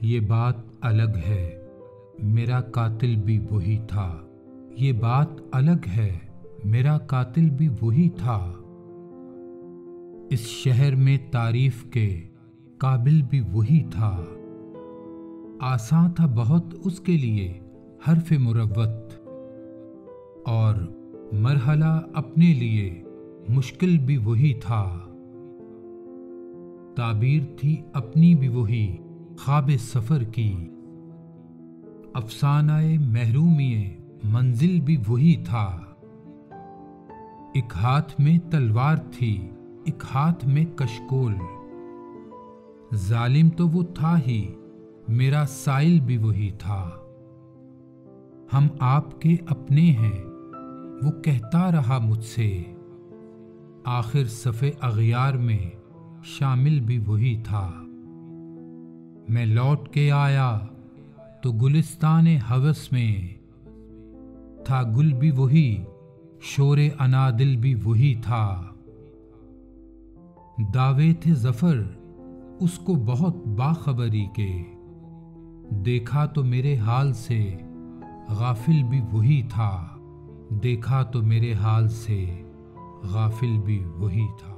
یہ بات الگ ہے، میرا قاتل بھی وہی تھا۔ یہ بات الگ ہے، میرا قاتل بھی وہی تھا۔ اس شہر میں تعریف کے قابل بھی وہی تھا۔ آساں تھا بہت اس کے لیے حرف مروت، اور مرحلہ اپنے لیے مشکل بھی وہی تھا۔ تعبیر تھی اپنی بھی وہی خواب سفر کی، افسانہ محرومی منزل بھی وہی تھا۔ ایک ہاتھ میں تلوار تھی، ایک ہاتھ میں کشکول، ظالم تو وہ تھا ہی، میرا سائل بھی وہی تھا۔ ہم آپ کے اپنے ہیں، وہ کہتا رہا مجھ سے، آخر صف اغیار میں شامل بھی وہی تھا۔ میں لوٹ کے آیا تو گلستان ہوس میں تھا گل بھی وہی، شور انادل بھی وہی تھا۔ دعوے تھے ظفر اس کو بہت باخبری کے، دیکھا تو میرے حال سے غافل بھی وہی تھا، دیکھا تو میرے حال سے غافل بھی وہی تھا۔